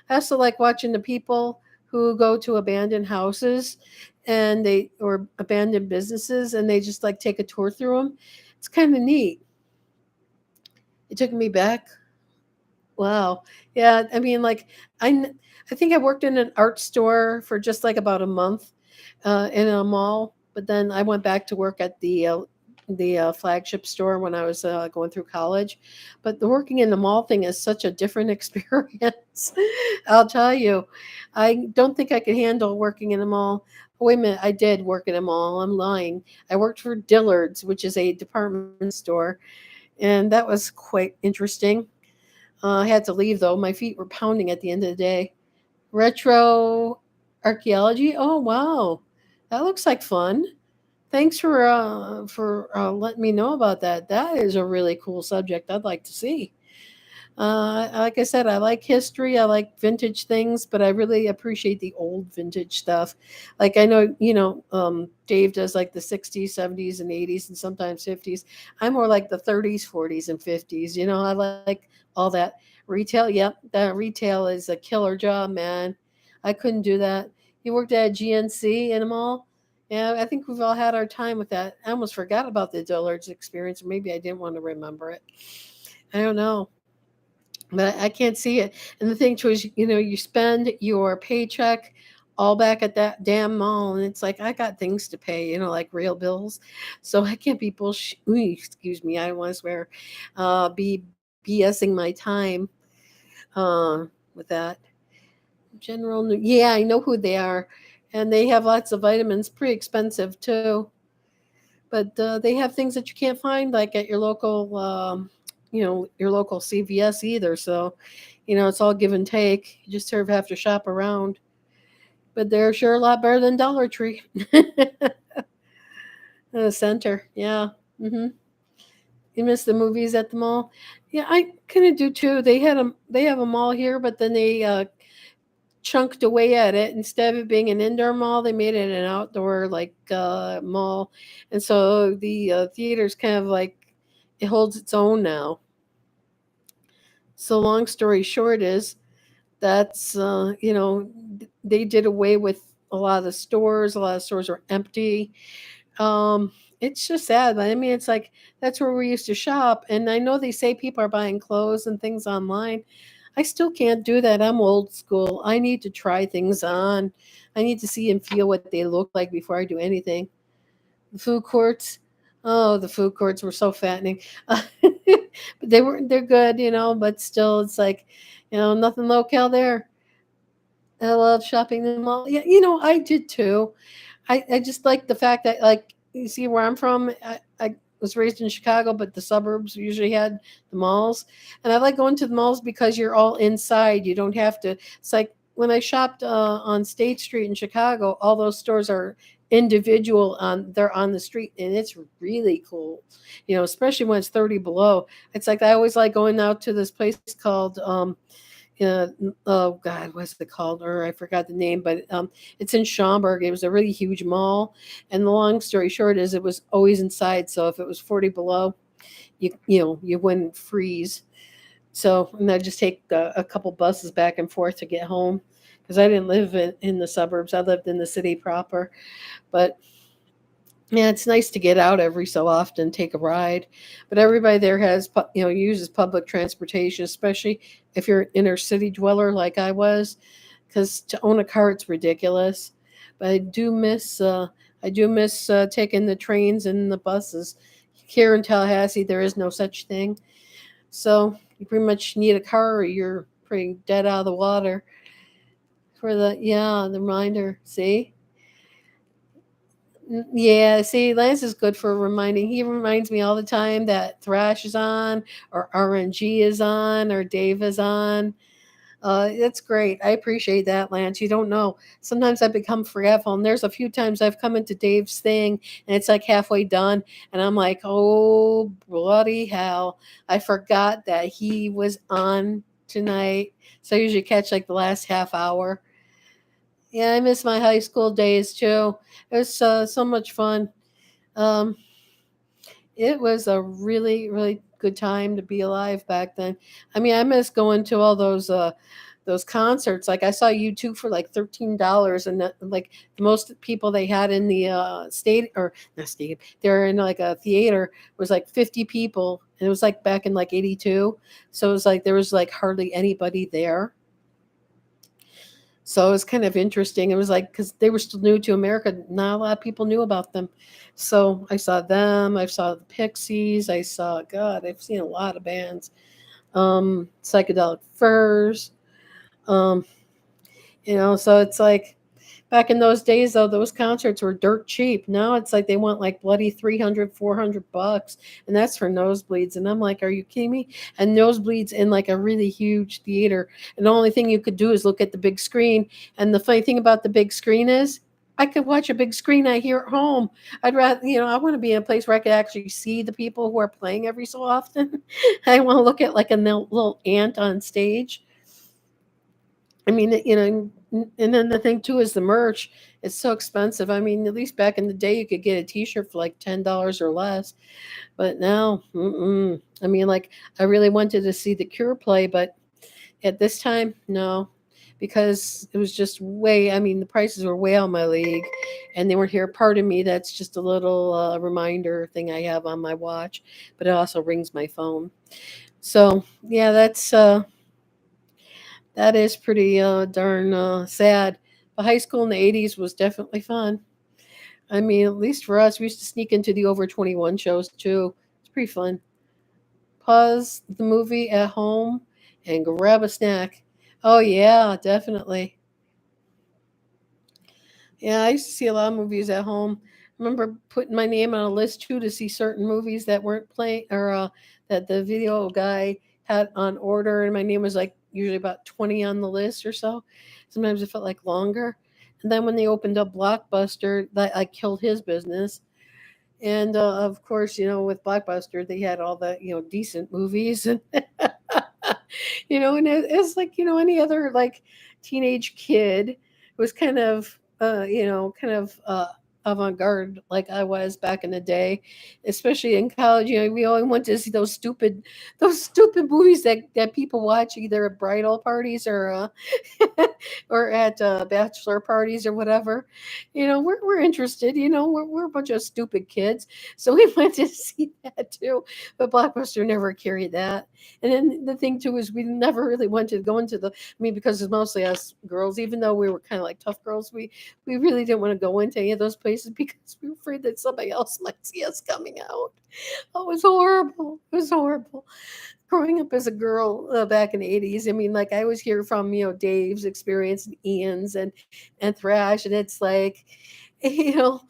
also like watching the people who go to abandoned houses and they or abandoned businesses and they just like take a tour through them. It's kind of neat. It took me back. Wow. Yeah, I mean like I think I worked in an art store for just like about a month in a mall, but then I went back to work at the flagship store when I was going through college. But the working in the mall thing is such a different experience. I'll tell you, I don't think I could handle working in a mall. Wait a minute, I did work in a mall. I'm lying. I worked for Dillard's, which is a department store, and that was quite interesting. I had to leave though. My feet were pounding at the end of the day. Retro archaeology. Oh wow, that looks like fun. Thanks for letting me know about that. That is a really cool subject. I'd like to see. Like I said, I like history. I like vintage things, but I really appreciate the old vintage stuff. Like I know, Dave does like the 60s, 70s, and 80s, and sometimes 50s. I'm more like the 30s, 40s, and 50s. I like all that retail. Yep, that retail is a killer job, man. I couldn't do that. You worked at GNC in a mall. Yeah, I think we've all had our time with that. I almost forgot about the Dillard's experience, or maybe I didn't want to remember it. I don't know, but I can't see it. And the thing too is, you spend your paycheck all back at that damn mall, and it's like I got things to pay, like real bills. So I can't be bullshit. Excuse me, I don't want to swear. Be BSing my time with that. Yeah, I know who they are, and they have lots of vitamins, pretty expensive too. But they have things that you can't find like at your local your local CVS either. So it's all give and take. You just sort of have to shop around, but they're sure a lot better than Dollar Tree. The center, yeah. hmm you miss the movies at the mall. Yeah, I kind of do too. They have a mall here, but then they chunked away at it. Instead of it being an indoor mall, they made it an outdoor like mall, and so the theater's kind of like it holds its own now. So long story short is that's they did away with a lot of the stores. A lot of stores are empty. It's just sad, but I mean, it's like that's where we used to shop. And I know they say people are buying clothes and things online. I still can't do that. I'm old school. I need to try things on. I need to see and feel what they look like before I do anything. The food courts, oh, the food courts were so fattening. But they're good, but still it's like, nothing local there. I love shopping in the mall. Yeah, I did too. I just like the fact that like you see where I'm from. I was raised in Chicago, but the suburbs usually had the malls, and I like going to the malls because you're all inside. You don't have to. It's like when I shopped on State Street in Chicago. All those stores are individual on they're on the street, and it's really cool. Especially when it's 30 below. It's like I always like going out to this place called oh God, what's it called? Or I forgot the name, but it's in Schaumburg. It was a really huge mall, and the long story short is it was always inside. So if it was 40 below, you wouldn't freeze. So and I just take a couple buses back and forth to get home because I didn't live in the suburbs. I lived in the city proper, but yeah, it's nice to get out every so often, take a ride. But everybody there uses public transportation, especially if you're an inner city dweller like I was, because to own a car it's ridiculous. But I do miss taking the trains and the buses. Here in Tallahassee, there is no such thing, so you pretty much need a car or you're pretty dead out of the water. For the reminder. See. Yeah, see, Lance is good for reminding. He reminds me all the time that Thrash is on, or RNG is on, or Dave is on. It's great. I appreciate that, Lance. You don't know. Sometimes I become forgetful, and there's a few times I've come into Dave's thing, and it's like halfway done, and I'm like, oh, bloody hell. I forgot that he was on tonight. So I usually catch like the last half hour. Yeah, I miss my high school days too. It was so much fun. Um, it was a really, really good time to be alive back then. I mean, I miss going to all those those concerts. Like I saw U2 for like $13, and like the most people they had in the state or not state, they're in like a theater was like 50 people, and it was like back in like '82, so it was like there was like hardly anybody there. So it was kind of interesting. It was like because they were still new to America, not a lot of people knew about them. So I saw them. I saw the Pixies. I saw God. I've seen a lot of bands. Psychedelic Furs. Um, so it's like back in those days though, those concerts were dirt cheap. Now it's like they want like bloody 300, $400, and that's for nosebleeds. And I'm like, are you kidding me? And nosebleeds in like a really huge theater, and the only thing you could do is look at the big screen. And the funny thing about the big screen is I could watch a big screen I hear at home. I'd rather, I want to be in a place where I could actually see the people who are playing every so often. I want to look at like a little ant on stage. I mean, and then the thing too is the merch. It's so expensive. I mean, at least back in the day, you could get a T-shirt for like $10 or less. But now, I mean, like I really wanted to see the Cure play, but at this time, no, because it was just way. I mean, the prices were way out my league, and they weren't here. Part of me, that's just a little reminder thing I have on my watch, but it also rings my phone. So yeah, that is pretty darn sad. But high school in the '80s was definitely fun. I mean, at least for us, we used to sneak into the over 21 shows too. It's pretty fun. Pause the movie at home and grab a snack. Oh yeah, definitely. Yeah, I used to see a lot of movies at home. I remember putting my name on a list too to see certain movies that weren't playing or that the video guy had on order, and my name was like usually about 20 on the list or so. Sometimes it felt like longer. And then when they opened up Blockbuster, that I killed his business. And of course, with Blockbuster, they had all the decent movies, and it's like any other like teenage kid was kind of avant-garde like I was back in the day, especially in college. We only went to see those stupid movies that people watch either at bridal parties or or at bachelor parties or whatever. We're interested. We're a bunch of stupid kids, so we went to see that too. But Blockbuster never carried that. And then the thing too is we never really wanted to go into the. I mean, because it's mostly us girls. Even though we were kind of like tough girls, we really didn't want to go into any of those places because we were afraid that somebody else might see us coming out. Oh, it was horrible. It was horrible. Growing up as a girl back in the '80s, I mean, like I always hear from Dave's experience and Ian's and Thrash, and it's like, you know,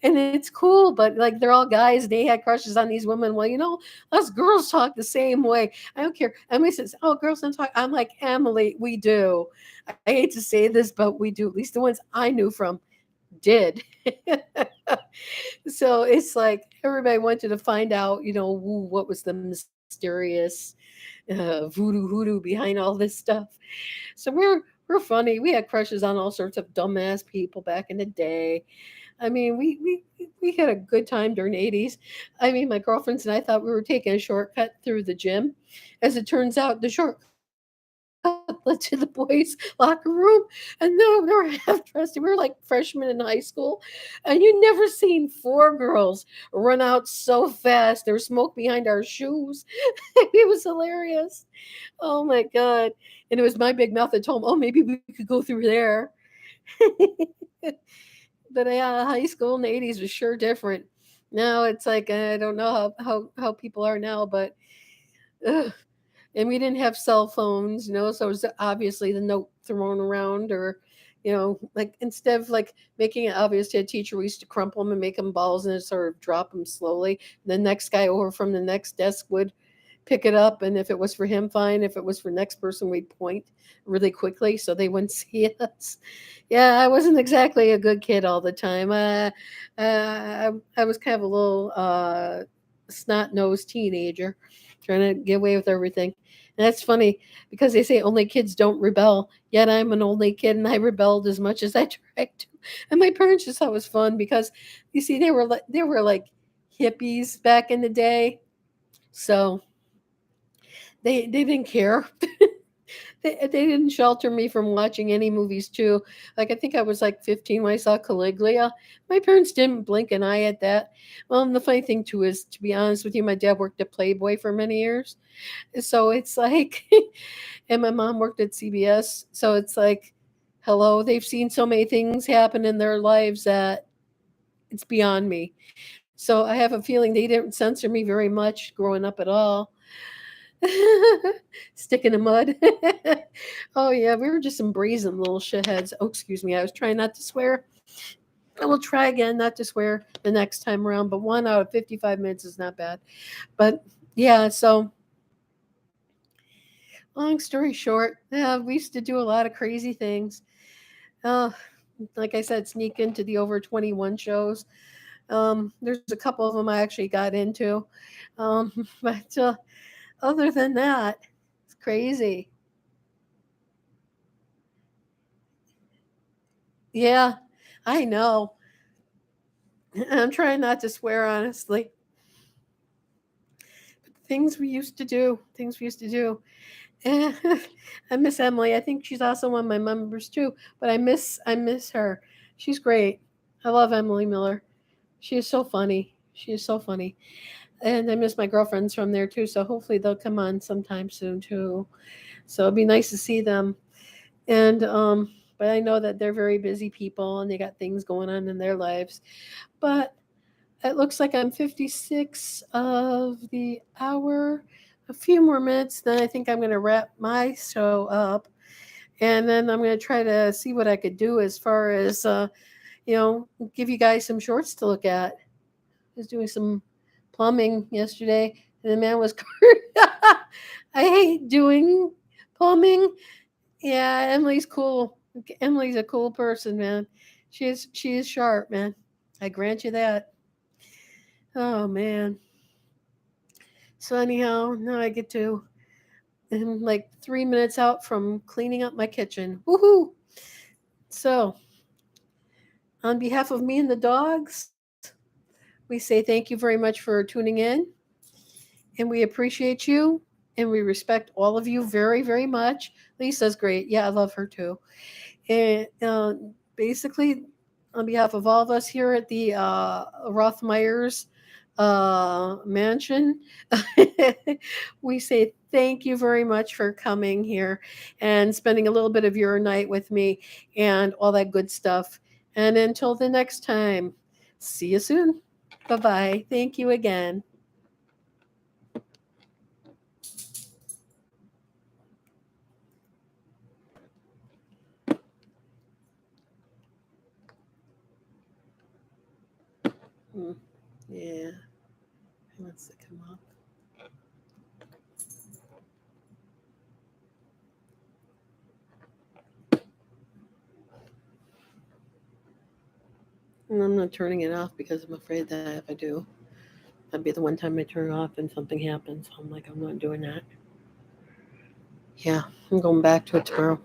and it's cool, but like they're all guys, they had crushes on these women. Well, us girls talk the same way. I don't care. Emily says, "Oh, girls don't talk." I'm like, Emily, we do. I hate to say this, but we do. At least the ones I knew from did. So it's like everybody wanted to find out, what was the mysterious voodoo hoodoo behind all this stuff. So we're funny. We had crushes on all sorts of dumbass people back in the day. I mean, we had a good time during the '80s. I mean, my girlfriends and I thought we were taking a shortcut through the gym. As it turns out, the shortcut led to the boys' locker room, and no, they were half dressed. We were like freshmen in high school, and you never seen four girls run out so fast. There was smoke behind our shoes. It was hilarious. Oh my god! And it was my big mouth that told them, "Oh, maybe we could go through there." But yeah, high school in the '80s was sure different. Now it's like I don't know how people are now, but ugh. And we didn't have cell phones, so it was obviously the note thrown around, or like instead of like making it obvious to a teacher, we used to crumple them and make them balls and sort of drop them slowly. The next guy over from the next desk would pick it up, and if it was for him, fine. If it was for next person, we'd point really quickly so they wouldn't see us. Yeah, I wasn't exactly a good kid all the time. I was kind of a little snot-nosed teenager trying to get away with everything. And that's funny because they say only kids don't rebel. Yet I'm an only kid and I rebelled as much as I tried to. And my parents just thought it was fun because you see they were like hippies back in the day. So they didn't care. They didn't shelter me from watching any movies too. Like I think I was like 15 when I saw Caligula. My parents didn't blink an eye at that. Well, and the funny thing too is, to be honest with you, my dad worked at Playboy for many years, so it's like, and my mom worked at CBS, so it's like, hello, they've seen so many things happen in their lives that it's beyond me. So I have a feeling they didn't censor me very much growing up at all. Stick in the mud. Oh yeah, we were just some brazen little shitheads. Oh, excuse me. I was trying not to swear. I will try again not to swear the next time around, but 1 out of 55 minutes is not bad. But yeah, so long story short, yeah, we used to do a lot of crazy things. Uh, like I said, sneak into the over 21 shows. There's a couple of them I actually got into. But other than that, it's crazy. Yeah, I know. I'm trying not to swear, honestly. But things we used to do, things we used to do. I miss Emily. I think she's also one of my members too. But I miss her. She's great. I love Emily Miller. She is so funny. She is so funny. And I miss my girlfriends from there too. So hopefully they'll come on sometime soon too. So it'd be nice to see them. And but I know that they're very busy people and they got things going on in their lives. But it looks like I'm 56 of the hour. A few more minutes, then I think I'm going to wrap my show up. And then I'm going to try to see what I could do as far as, give you guys some shorts to look at. I was doing some plumbing yesterday, and the man was. I hate doing plumbing. Yeah, Emily's cool. Emily's a cool person, man. She is sharp, man. I grant you that. Oh man. So anyhow, now I get to, I'm like 3 minutes out from cleaning up my kitchen. Woohoo! So on behalf of me and the dogs, we say thank you very much for tuning in, and we appreciate you, and we respect all of you very, very much. Lisa's great. Yeah, I love her too. And basically, on behalf of all of us here at the Rothmeyers mansion, we say thank you very much for coming here and spending a little bit of your night with me and all that good stuff. And until the next time, see you soon. Bye bye. Thank you again. Hmm, yeah, he wants to come up. And I'm not turning it off because I'm afraid that if I do, that'd be the one time I turn it off and something happens. I'm like, I'm not doing that. Yeah, I'm going back to it tomorrow.